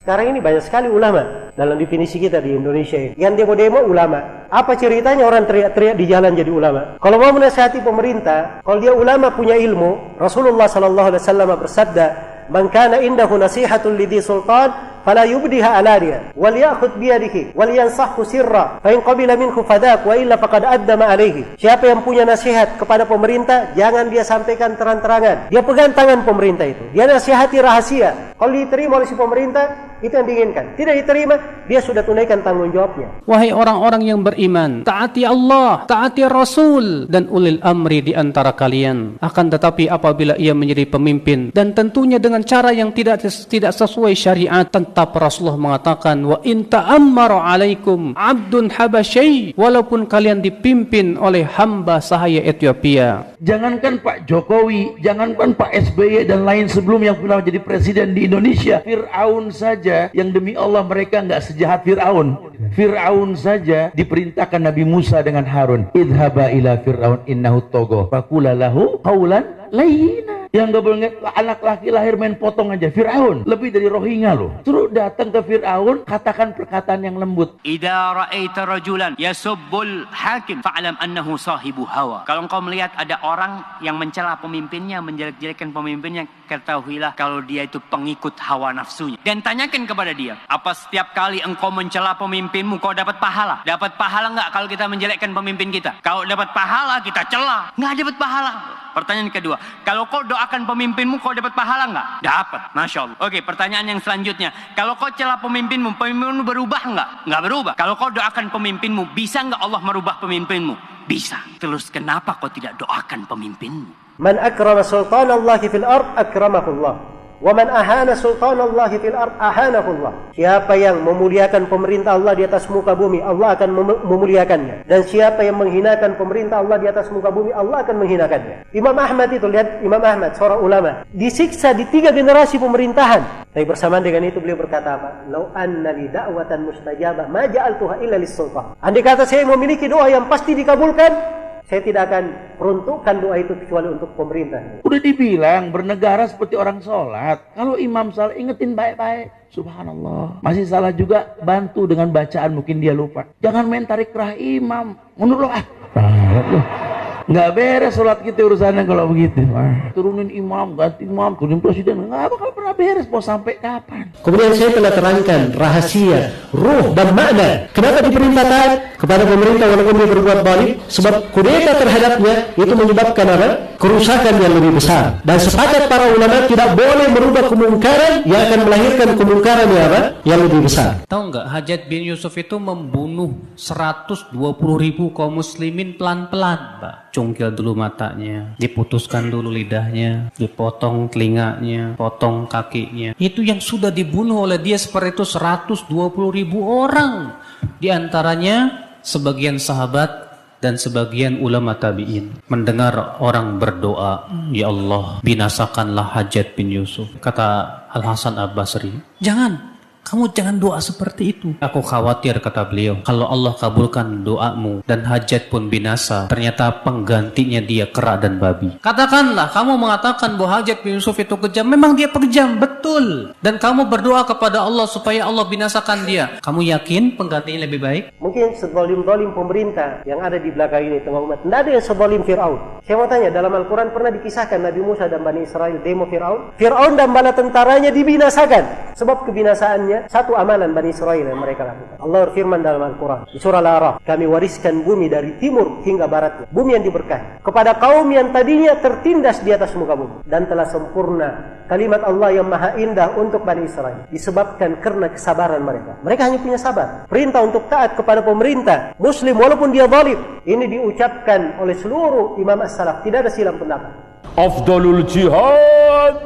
Sekarang ini banyak sekali ulama dalam definisi kita di Indonesia ini. Yang demo-demo ulama. Apa ceritanya orang teriak-teriak di jalan jadi ulama? Kalau mau menasihati pemerintah, kalau dia ulama punya ilmu, Rasulullah sallallahu alaihi wasallam bersabda, "Man kana indahu nasihatun lidhi sultan fala yubdiha alaniya wal ya'khudh bi yadihi wal yansahhu sirra fa in qabila minhu fadak wa illa faqad addama alaihi." Siapa yang punya nasihat kepada pemerintah, jangan dia sampaikan terang-terangan. Dia pegang tangan pemerintah itu. Dia nasihati rahasia. Kalau diterima oleh si pemerintah, itu yang diinginkan. Tidak diterima, dia sudah tunaikan tanggung jawabnya. Wahai orang-orang yang beriman, taati Allah, taati Rasul dan ulil amri di antara kalian. Akan tetapi apabila ia menjadi pemimpin dan tentunya dengan cara yang tidak sesuai syariat, tetap Rasulullah mengatakan, wa in ta'ammara alaikum abdun habasyai, walaupun kalian dipimpin oleh hamba sahaya Ethiopia. Jangankan Pak Jokowi, jangankan Pak SBY dan lain sebelum yang pernah jadi presiden di Indonesia, Fir'aun saja yang demi Allah mereka nggak sejahat Fir'aun. Fir'aun saja diperintahkan Nabi Musa dengan Harun, idhaba ila Fir'aun innahu togo faqula lahu qawlan layyina. Yang gak boleh anak laki lahir main potong aja, Fir'aun lebih dari Rohingya loh. Suruh datang ke Fir'aun, katakan perkataan yang lembut. Idza ra'aita rajulan yasubbul hakim fa'lam annahu sahibu hawa. Kalau engkau melihat ada orang yang mencela pemimpinnya, menjelek-jelekan pemimpinnya, ketahuilah kalau dia itu pengikut hawa nafsunya. Dan tanyakan kepada dia, apa setiap kali engkau mencela pemimpinmu kau dapat pahala? Dapat pahala enggak kalau kita menjelekkan pemimpin kita? Kalau dapat pahala kita cela, enggak dapat pahala. Pertanyaan kedua, kalau kau doakan pemimpinmu kau dapat pahala enggak? Dapat, Masya Allah. Oke, pertanyaan yang selanjutnya, kalau kau cela pemimpinmu berubah enggak? Enggak berubah. Kalau kau doakan pemimpinmu, bisa enggak Allah merubah pemimpinmu? Bisa. Terus kenapa kau tidak doakan pemimpinmu? Man akrama sultanallahi fil ard akramahullah. Wa man ahana sultanallahi fil ard ahanahullah. Siapa yang memuliakan pemerintah Allah di atas muka bumi, Allah akan memuliakannya. Dan siapa yang menghinakan pemerintah Allah di atas muka bumi, Allah akan menghinakannya. Imam Ahmad itu, lihat Imam Ahmad, seorang ulama, disiksa di 3 generasi pemerintahan. Tapi bersamaan dengan itu beliau berkata apa? Lau anna li da'watan mustajabah ma ja'altuha illa lis-sultan. Andai kata saya memiliki doa yang pasti dikabulkan, saya tidak akan peruntukkan doa itu kecuali untuk pemerintah. Udah dibilang bernegara seperti orang sholat. Kalau imam salah, ingetin baik-baik. Subhanallah. Masih salah juga, bantu dengan bacaan, mungkin dia lupa. Jangan main tarik kerah imam. Mundur loh. Nggak beres sholat kita urusannya kalau begitu. Turunin imam, ganti imam, turunin presiden. Nggak bakal pernah beres, mau sampai kapan. Kemudian saya telah terangkan rahasia, ruh dan makna. Kenapa diperintah taat kepada pemerintah walaupun dia berbuat baik? Sebab kudeta terhadapnya itu menyebabkan apa? Kerusakan yang lebih besar. Dan sepakat para ulama tidak boleh merubah kemungkaran yang akan melahirkan kemungkaran yang apa? Yang lebih besar. Tahu nggak, Hajjaj bin Yusuf itu membunuh 120.000 kaum muslimin pelan-pelan, Pak. Cungkil dulu matanya, diputuskan dulu lidahnya, dipotong telinganya, potong kakinya. Itu yang sudah dibunuh oleh dia seperti itu 120.000 orang. Di antaranya sebagian sahabat dan sebagian ulama tabi'in. Mendengar orang berdoa, ya Allah, binasakanlah Hajjaj bin Yusuf. Kata Al-Hasan Al-Basri, kamu jangan doa seperti itu. Aku khawatir, kata beliau, kalau Allah kabulkan doamu dan Hajjaj pun binasa, ternyata penggantinya dia kera dan babi. Katakanlah, kamu mengatakan bahwa Hajjaj bin Yusuf itu kejam. Memang dia kejam, betul. Dan kamu berdoa kepada Allah supaya Allah binasakan dia. Kamu yakin penggantinya lebih baik? Mungkin sezalim-zalim pemerintah yang ada di belakang ini tengah umat, tidak ada yang sezalim Fir'aun. Saya mau tanya, dalam Al-Quran pernah dikisahkan Nabi Musa dan Bani Israel demo Fir'aun? Fir'aun dan bala tentaranya dibinasakan. Sebab kebinasaannya satu amalan Bani Israel yang mereka lakukan. Allah berfirman dalam Al-Quran di surah Al-A'raf, kami wariskan bumi dari timur hingga baratnya, bumi yang diberkahi, kepada kaum yang tadinya tertindas di atas muka bumi, dan telah sempurna kalimat Allah yang maha indah untuk Bani Israel disebabkan karena kesabaran mereka. Mereka hanya punya sabar. Perintah untuk taat kepada pemerintah muslim walaupun dia zalim, ini diucapkan oleh seluruh imam as-salaf, tidak ada silang pendapat. Afdalul jihad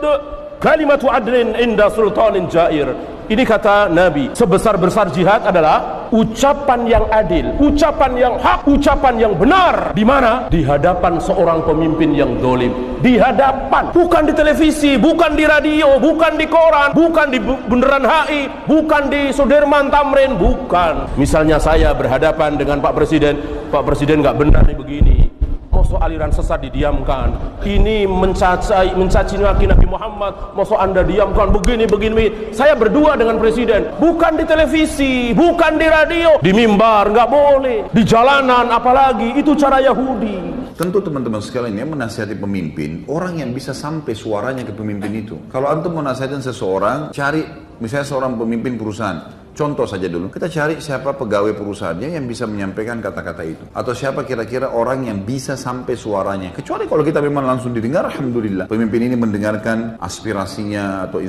kalimatu adlin inda sultanin jair. Ini kata Nabi, sebesar-besar jihad adalah ucapan yang adil, ucapan yang hak, ucapan yang benar. Di mana? Di hadapan seorang pemimpin yang zalim. Di hadapan, bukan di televisi, bukan di radio, bukan di koran, bukan di Bundaran HI, bukan di Sudirman Tamrin, bukan. Misalnya saya berhadapan dengan Pak Presiden nggak benar nih begini. Mau Masuk aliran sesat didiamkan. Ini mencaci maki Nabi Muhammad, masuk Anda diamkan. Begini. Saya berdua dengan presiden, bukan di televisi, bukan di radio, di mimbar nggak boleh, di jalanan apalagi. Itu cara Yahudi. Tentu teman-teman sekalian yang menasihati pemimpin, orang yang bisa sampai suaranya ke pemimpin itu. Kalau antum mau nasihatin seseorang, cari misalnya seorang pemimpin perusahaan. Contoh saja dulu, kita cari siapa pegawai perusahaannya yang bisa menyampaikan kata-kata itu. Atau siapa kira-kira orang yang bisa sampai suaranya. Kecuali kalau kita memang langsung didengar, alhamdulillah. Pemimpin ini mendengarkan aspirasinya atau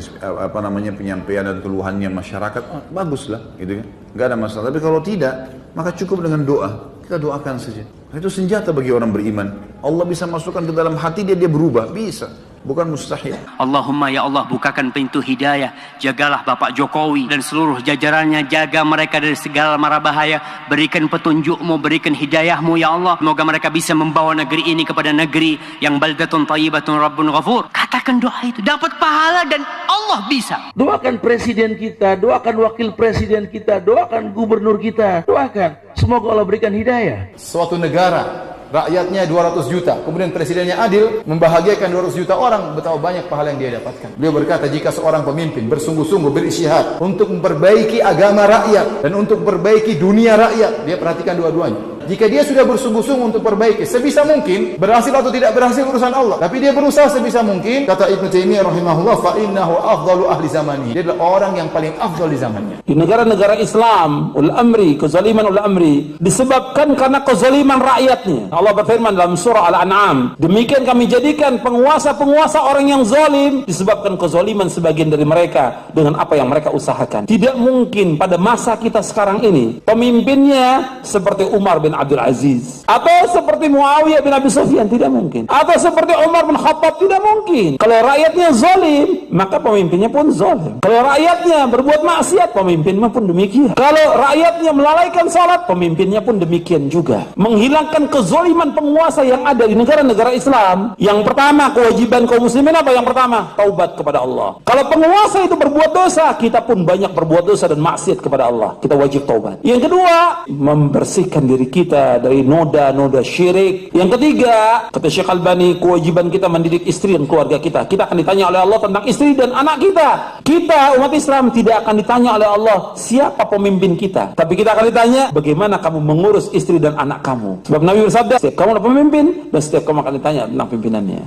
penyampaian dan keluhannya masyarakat, baguslah, gitu kan. Nggak ada masalah. Tapi kalau tidak, maka cukup dengan doa. Kita doakan saja. Itu senjata bagi orang beriman. Allah bisa masukkan ke dalam hati dia berubah, bisa. Bukan mustahil. Allahumma ya Allah, bukakan pintu hidayah. Jagalah Bapak Jokowi dan seluruh jajarannya. Jaga mereka dari segala mara bahaya. Berikan petunjukmu, berikan hidayahmu ya Allah. Semoga mereka bisa membawa negeri ini kepada negeri yang baldatun thayyibatun rabbun ghafur. Katakan doa itu, dapat pahala dan Allah bisa. Doakan presiden kita, doakan wakil presiden kita, doakan gubernur kita, doakan. Semoga Allah berikan hidayah. Suatu negara rakyatnya 200 juta, kemudian presidennya adil, membahagiakan 200 juta orang, betapa banyak pahala yang dia dapatkan. Beliau berkata, jika seorang pemimpin bersungguh-sungguh berisytihad untuk memperbaiki agama rakyat dan untuk memperbaiki dunia rakyat, dia perhatikan dua-duanya. Jika dia sudah bersungguh-sungguh untuk perbaiki, sebisa mungkin, berhasil atau tidak berhasil urusan Allah, tapi dia berusaha sebisa mungkin, kata Ibnu Taimiyah rahimahullah, fa innahu afdalu ahli zamani. Dia adalah orang yang paling afdal di zamannya. Di negara-negara Islam, kezaliman disebabkan karena kezaliman rakyatnya. Allah berfirman dalam surah Al-An'am, demikian kami jadikan penguasa-penguasa orang yang zalim disebabkan kezaliman sebagian dari mereka dengan apa yang mereka usahakan. Tidak mungkin pada masa kita sekarang ini pemimpinnya seperti Umar bin Abdul Aziz atau seperti Muawiyah bin Abi Sufyan, tidak mungkin. Atau seperti Umar bin Khattab, tidak mungkin. Kalau rakyatnya zalim, maka pemimpinnya pun zalim. Kalau rakyatnya berbuat maksiat, pemimpinnya pun demikian. Kalau rakyatnya melalaikan salat, pemimpinnya pun demikian juga. Menghilangkan kezaliman penguasa yang ada di negara-negara Islam, yang pertama kewajiban kaum muslimin apa? Yang pertama, taubat kepada Allah. Kalau penguasa itu berbuat dosa, kita pun banyak berbuat dosa dan maksiat kepada Allah. Kita wajib taubat. Yang kedua, membersihkan diri kita dari noda-noda syirik. Yang ketiga, kata Syekh Albani, kewajiban kita mendidik istri dan keluarga kita. Kita akan ditanya oleh Allah tentang istri dan anak kita. Kita umat Islam tidak akan ditanya oleh Allah siapa pemimpin kita, tapi kita akan ditanya bagaimana kamu mengurus istri dan anak kamu. Sebab Nabi bersabda, setiap kamu adalah pemimpin dan setiap kamu akan ditanya tentang pimpinannya.